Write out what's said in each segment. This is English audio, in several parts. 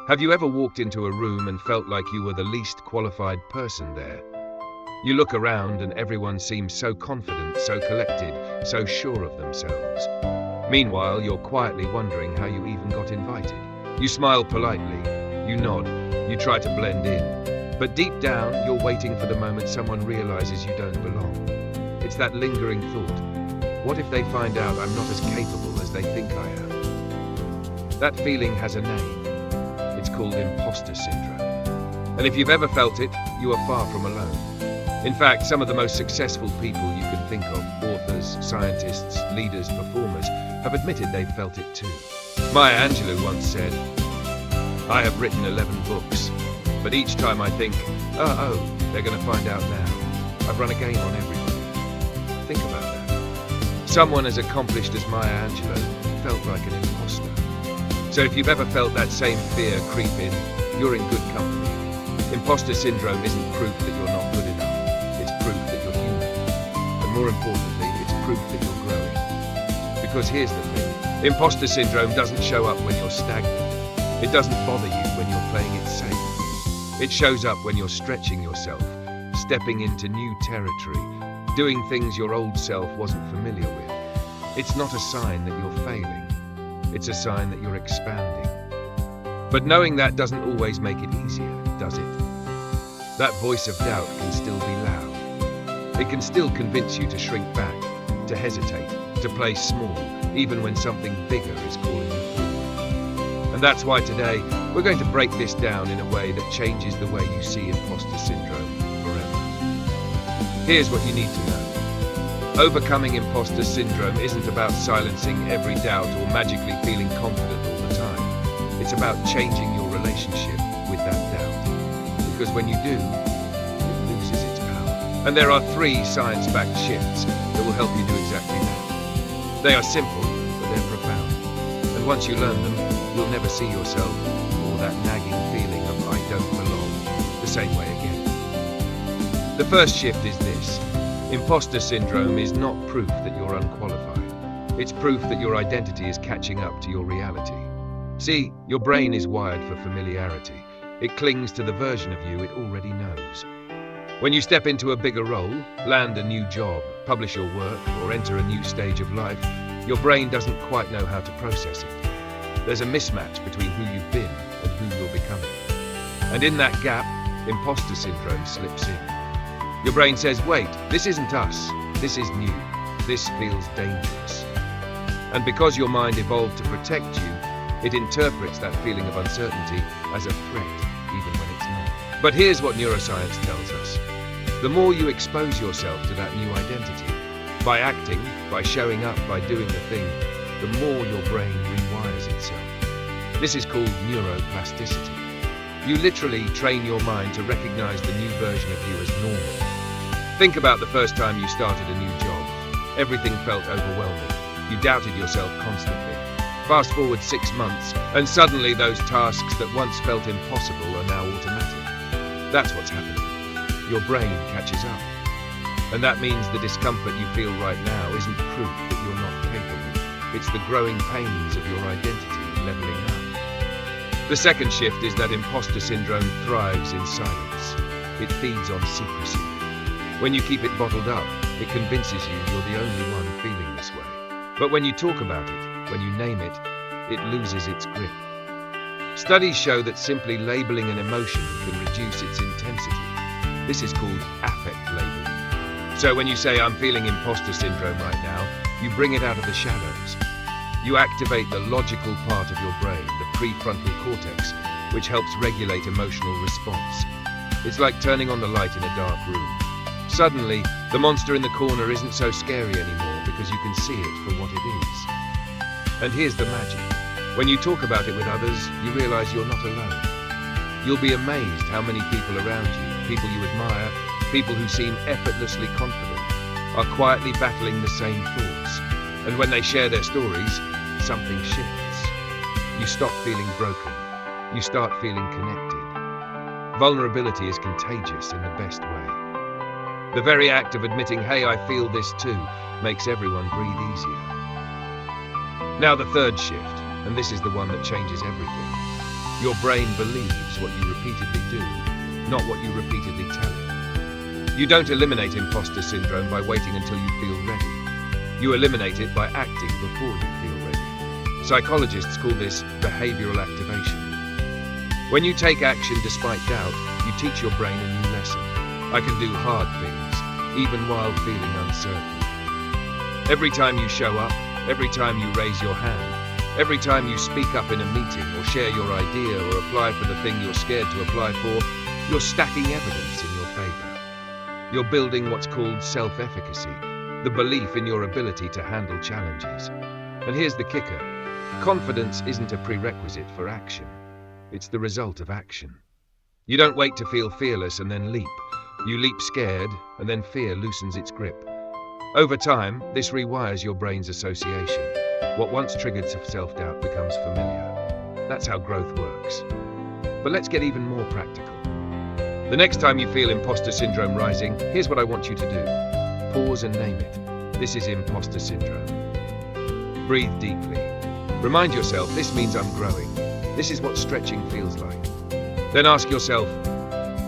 Have you ever walked into a room and felt like you were the least qualified person there? You look around and everyone seems so confident, so collected, so sure of themselves. Meanwhile, you're quietly wondering how you even got invited. You smile politely, you nod, you try to blend in. But deep down, you're waiting for the moment someone realizes you don't belong. It's that lingering thought. What if they find out I'm not as capable as they think I am? That feeling has a name. It's called imposter syndrome. And if you've ever felt it, you are far from alone. In fact, some of the most successful people you can think of, authors, scientists, leaders, performers, have admitted they've felt it too. Maya Angelou once said, "I have written 11 books, but each time I think, oh, they're going to find out now. I've run a game on everybody." Think about that. Someone as accomplished as Maya Angelou felt like an imposter. So if you've ever felt that same fear creep in, you're in good company. Imposter syndrome isn't proof that you're not good enough. It's proof that you're human. And more importantly, it's proof that you're growing. Because here's the thing. Imposter syndrome doesn't show up when you're stagnant. It doesn't bother you when you're playing it safe. It shows up when you're stretching yourself, stepping into new territory, doing things your old self wasn't familiar with. It's not a sign that you're failing. It's a sign that you're expanding. But knowing that doesn't always make it easier, does it? That voice of doubt can still be loud. It can still convince you to shrink back, to hesitate, to play small, even when something bigger is calling you forward. And that's why today, we're going to break this down in a way that changes the way you see imposter syndrome forever. Here's what you need to know. Overcoming imposter syndrome isn't about silencing every doubt or magically feeling confident all the time. It's about changing your relationship with that doubt. Because when you do, it loses its power. And there are 3 science-backed shifts that will help you do exactly that. They are simple, but they're profound. And once you learn them, you'll never see yourself or that nagging feeling of "I don't belong" the same way again. The first shift is this. Imposter syndrome is not proof that you're unqualified. It's proof that your identity is catching up to your reality. See, your brain is wired for familiarity. It clings to the version of you it already knows. When you step into a bigger role, land a new job, publish your work, or enter a new stage of life, your brain doesn't quite know how to process it. There's a mismatch between who you've been and who you're becoming. And in that gap, imposter syndrome slips in. Your brain says, "Wait, this isn't us. This is new. This feels dangerous." And because your mind evolved to protect you, it interprets that feeling of uncertainty as a threat, even when it's not. But here's what neuroscience tells us. The more you expose yourself to that new identity, by acting, by showing up, by doing the thing, the more your brain rewires itself. This is called neuroplasticity. You literally train your mind to recognize the new version of you as normal. Think about the first time you started a new job. Everything felt overwhelming. You doubted yourself constantly. Fast forward 6 months, and suddenly those tasks that once felt impossible are now automatic. That's what's happening. Your brain catches up. And that means the discomfort you feel right now isn't proof that you're not capable. It's the growing pains of your identity leveling up. The second shift is that imposter syndrome thrives in silence. It feeds on secrecy. When you keep it bottled up, it convinces you you're the only one feeling this way. But when you talk about it, when you name it, it loses its grip. Studies show that simply labeling an emotion can reduce its intensity. This is called affect labeling. So when you say, "I'm feeling imposter syndrome right now," you bring it out of the shadows. You activate the logical part of your brain, the prefrontal cortex, which helps regulate emotional response. It's like turning on the light in a dark room. Suddenly, the monster in the corner isn't so scary anymore because you can see it for what it is. And here's the magic. When you talk about it with others, you realize you're not alone. You'll be amazed how many people around you, people you admire, people who seem effortlessly confident, are quietly battling the same thoughts. And when they share their stories, something shifts. You stop feeling broken. You start feeling connected. Vulnerability is contagious in the best way. The very act of admitting, "Hey, I feel this too," makes everyone breathe easier. Now the third shift, and this is the one that changes everything. Your brain believes what you repeatedly do, not what you repeatedly tell it. You don't eliminate imposter syndrome by waiting until you feel ready. You eliminate it by acting before you feel ready. Psychologists call this behavioral activation. When you take action despite doubt, you teach your brain a new lesson. I can do hard things, even while feeling uncertain. Every time you show up, every time you raise your hand, every time you speak up in a meeting or share your idea or apply for the thing you're scared to apply for, you're stacking evidence in your favor. You're building what's called self-efficacy, the belief in your ability to handle challenges. And here's the kicker. Confidence isn't a prerequisite for action. It's the result of action. You don't wait to feel fearless and then leap. You leap scared, and then fear loosens its grip. Over time, this rewires your brain's association. What once triggered self-doubt becomes familiar. That's how growth works. But let's get even more practical. The next time you feel imposter syndrome rising, here's what I want you to do. Pause and name it. This is imposter syndrome. Breathe deeply. Remind yourself, this means I'm growing. This is what stretching feels like. Then ask yourself,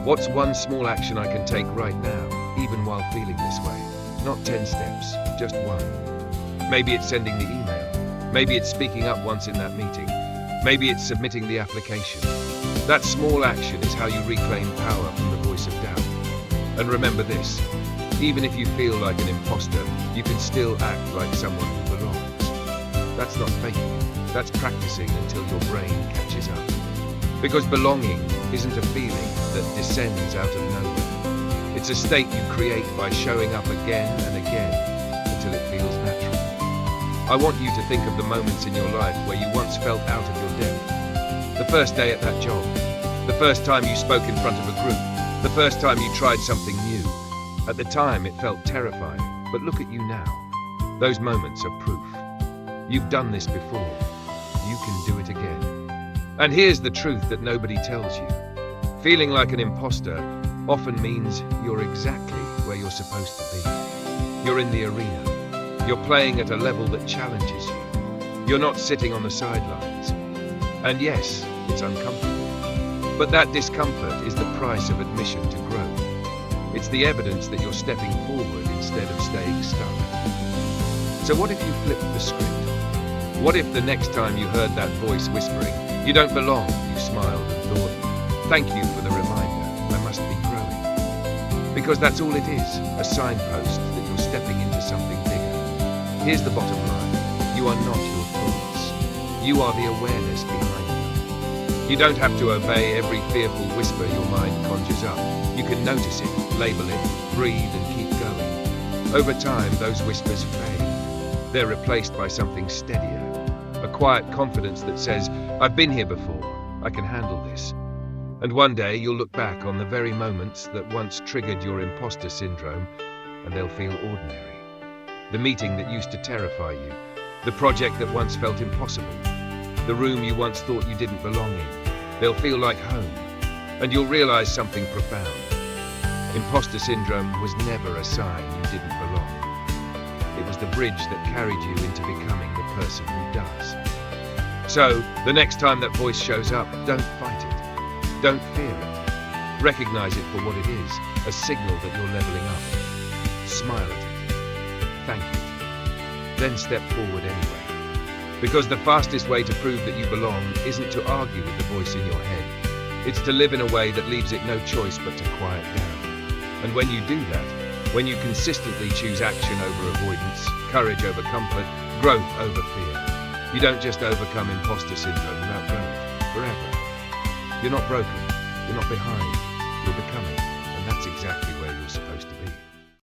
what's one small action I can take right now, even while feeling this way? Not 10 steps, just one. Maybe it's sending the email. Maybe it's speaking up once in that meeting. Maybe it's submitting the application. That small action is how you reclaim power from the voice of doubt. And remember this, even if you feel like an imposter, you can still act like someone who belongs. That's not faking it, that's practicing until your brain catches up. Because belonging isn't a feeling that descends out of nowhere. It's a state you create by showing up again and again until it feels natural. I want you to think of the moments in your life where you once felt out of your depth. The first day at that job, the first time you spoke in front of a group, the first time you tried something new. At the time it felt terrifying, but look at you now. Those moments are proof. You've done this before. You can do it again. And here's the truth that nobody tells you. Feeling like an imposter often means you're exactly where you're supposed to be. You're in the arena. You're playing at a level that challenges you. You're not sitting on the sidelines. And yes, it's uncomfortable. But that discomfort is the price of admission to growth. It's the evidence that you're stepping forward instead of staying stuck. So what if you flipped the script? What if the next time you heard that voice whispering, "You don't belong," you smiled and thought, "Thank you for the reminder, I must be growing." Because that's all it is, a signpost that you're stepping into something bigger. Here's the bottom line, you are not your thoughts. You are the awareness behind them. You don't have to obey every fearful whisper your mind conjures up. You can notice it, label it, breathe and keep going. Over time, those whispers fade. They're replaced by something steadier. A quiet confidence that says, "I've been here before, I can handle this." And one day you'll look back on the very moments that once triggered your imposter syndrome, and they'll feel ordinary. The meeting that used to terrify you, the project that once felt impossible, the room you once thought you didn't belong in, they'll feel like home. And you'll realize something profound. Imposter syndrome was never a sign you didn't belong. It was the bridge that carried you into becoming the person who does. So, the next time that voice shows up, don't fight it. Don't fear it. Recognize it for what it is, a signal that you're leveling up. Smile at it. Thank it. Then step forward anyway. Because the fastest way to prove that you belong isn't to argue with the voice in your head. It's to live in a way that leaves it no choice but to quiet down. And when you do that, when you consistently choose action over avoidance, courage over comfort, growth over fear, you don't just overcome imposter syndrome, you outgrow it forever. You're not broken, you're not behind, you're becoming, and that's exactly where you're supposed to be.